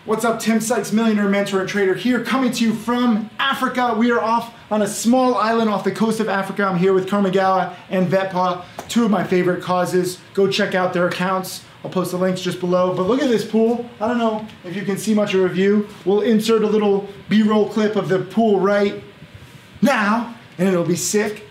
What's up, Tim Sykes, millionaire mentor and trader here, coming to you from Africa. We are off on a small island off the coast of Africa. I'm here with Karmagawa and Vetpa, two of my favorite causes. Go check out their accounts. I'll post the links just below. But look at this pool. I don't know if you can see much of a view. We'll insert a little B-roll clip of the pool right now, and it'll be sick.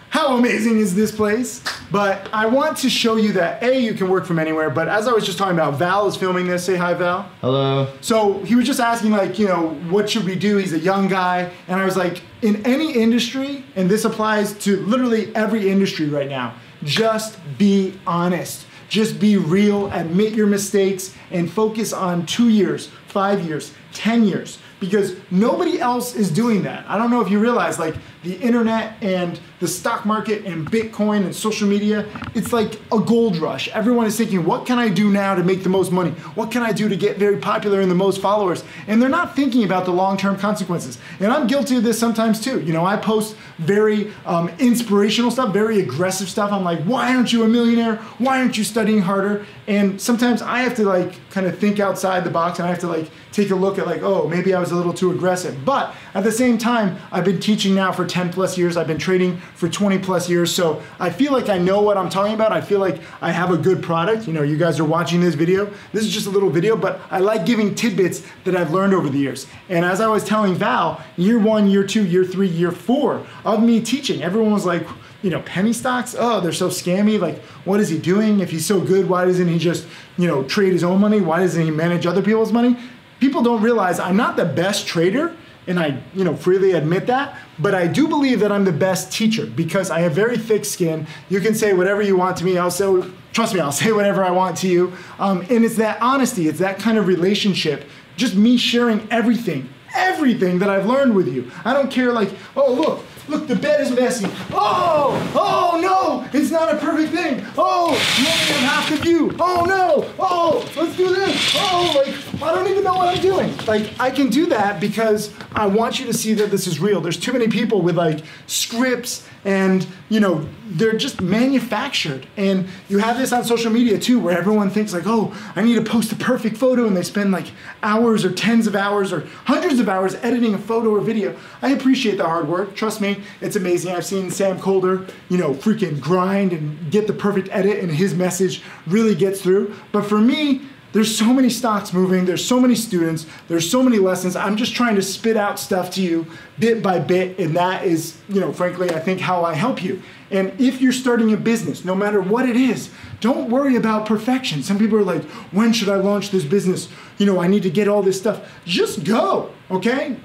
How amazing is this place? But I want to show you that A, you can work from anywhere, but as I was just talking about, Val is filming this. Say hi, Val. Hello. So he was just asking, like, you know, what should we do? He's a young guy. And I was like, in any industry, and this applies to literally every industry right now, just be honest. Just be real, admit your mistakes, and focus on 2 years, 5 years, 10 years. Because nobody else is doing that. I don't know if you realize, like, the internet and the stock market and Bitcoin and social media, it's like a gold rush. Everyone is thinking, what can I do now to make the most money? What can I do to get very popular and the most followers? And they're not thinking about the long-term consequences. And I'm guilty of this sometimes too. You know, I post very inspirational stuff, very aggressive stuff. I'm like, why aren't you a millionaire? Why aren't you studying harder? And sometimes I have to, like, kind of think outside the box, and I have to, like, take a look at, like, oh, maybe I was a little too aggressive. But at the same time, I've been teaching now for 10 plus years. I've been trading for 20 plus years. So I feel like I know what I'm talking about. I feel like I have a good product. You know, you guys are watching this video. This is just a little video, but I like giving tidbits that I've learned over the years. And as I was telling Val, year 1, year 2, year 3, year 4 of me teaching, everyone was like, you know, penny stocks, oh, they're so scammy. Like, what is he doing? If he's so good, why doesn't he just, you know, trade his own money? Why doesn't he manage other people's money? People don't realize I'm not the best trader, and I, you know, freely admit that, but I do believe that I'm the best teacher because I have very thick skin. You can say whatever you want to me. Trust me, I'll say whatever I want to you. And it's that honesty, it's that kind of relationship, just me sharing everything that I've learned with you. I don't care, like, oh, look, the bed is messy. Oh no, it's not a perfect thing. Oh, you only have half the view. Oh no, oh, let's do this. Oh, like, I don't even know what I'm doing. Like, I can do that because I want you to see that this is real. There's too many people with, like, scripts and, you know, they're just manufactured. And you have this on social media too, where everyone thinks, like, oh, I need to post the perfect photo, and they spend, like, hours or tens of hours or hundreds of hours editing a photo or video. I appreciate the hard work. Trust me, it's amazing. I've seen Sam Colder, you know, freaking grind and get the perfect edit, and his message really gets through. But for me, there's so many stocks moving, there's so many students, there's so many lessons. I'm just trying to spit out stuff to you bit by bit, and that is, you know, frankly, I think how I help you. And if you're starting a business, no matter what it is, don't worry about perfection. Some people are like, when should I launch this business? You know, I need to get all this stuff. Just go, okay?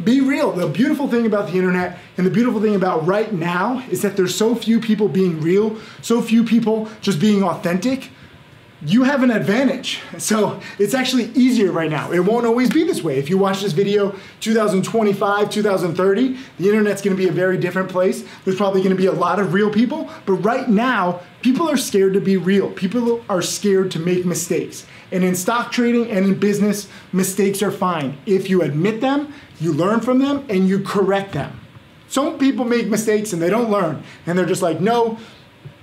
Be real. The beautiful thing about the internet and the beautiful thing about right now is that there's so few people being real, so few people just being authentic. You have an advantage. So it's actually easier right now. It won't always be this way. If you watch this video 2025, 2030, the internet's gonna be a very different place. There's probably gonna be a lot of real people, but right now, people are scared to be real. People are scared to make mistakes. And in stock trading and in business, mistakes are fine. If you admit them, you learn from them, and you correct them. Some people make mistakes and they don't learn, and they're just like, no,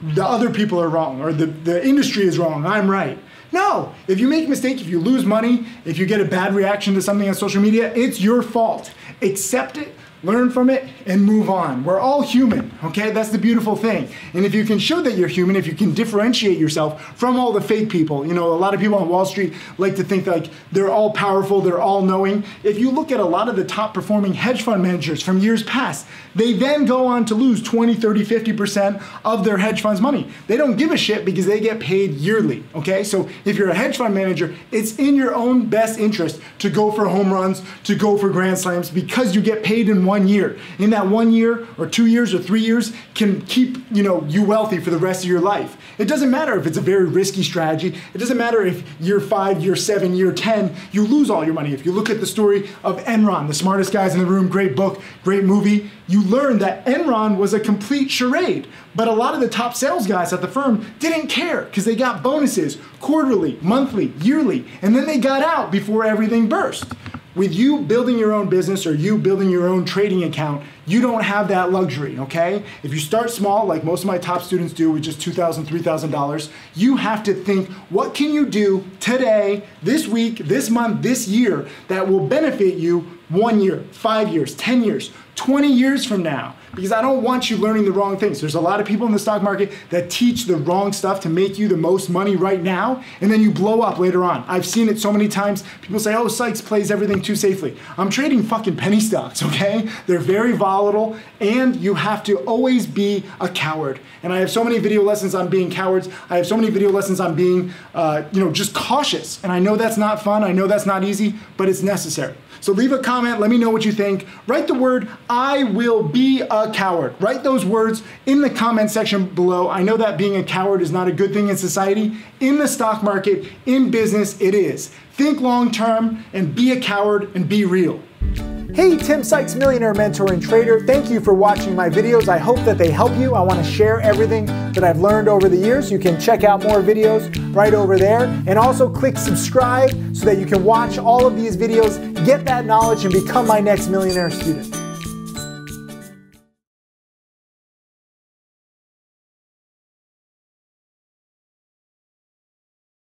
the other people are wrong, or the industry is wrong, I'm right. No, if you make a mistake, if you lose money, if you get a bad reaction to something on social media, it's your fault. Accept it, learn from it, and move on. We're all human, okay? That's the beautiful thing. And if you can show that you're human, if you can differentiate yourself from all the fake people, you know, a lot of people on Wall Street like to think like they're all powerful, they're all knowing. If you look at a lot of the top performing hedge fund managers from years past, they then go on to lose 20, 30, 50% of their hedge fund's money. They don't give a shit because they get paid yearly, okay? So if you're a hedge fund manager, it's in your own best interest to go for home runs, to go for grand slams, because you get paid in 1 year. In that 1 year or 2 years or 3 years can keep, you know, you wealthy for the rest of your life. It doesn't matter if it's a very risky strategy. It doesn't matter if year 5, year 7, year 10, you lose all your money. If you look at the story of Enron, the smartest guys in the room, great book, great movie, you learn that Enron was a complete charade. But a lot of the top sales guys at the firm didn't care because they got bonuses quarterly, monthly, yearly, and then they got out before everything burst. With you building your own business or you building your own trading account, you don't have that luxury, okay? If you start small, like most of my top students do with just $2,000, $3,000, you have to think, what can you do today, this week, this month, this year that will benefit you 1 year, 5 years, 10 years, 20 years from now? Because I don't want you learning the wrong things. There's a lot of people in the stock market that teach the wrong stuff to make you the most money right now, and then you blow up later on. I've seen it so many times. People say, oh, Sykes plays everything too safely. I'm trading fucking penny stocks, okay? They're very volatile, and you have to always be a coward. And I have so many video lessons on being cowards. I have so many video lessons on being, just cautious. And I know that's not fun. I know that's not easy, but it's necessary. So leave a comment, let me know what you think. Write the word, I will be a coward. Write those words in the comment section below. I know that being a coward is not a good thing in society. In the stock market, in business, it is. Think long term and be a coward and be real. Hey, Tim Sykes, millionaire mentor and trader. Thank you for watching my videos. I hope that they help you. I want to share everything that I've learned over the years. You can check out more videos right over there. And also click subscribe so that you can watch all of these videos, get that knowledge, and become my next millionaire student.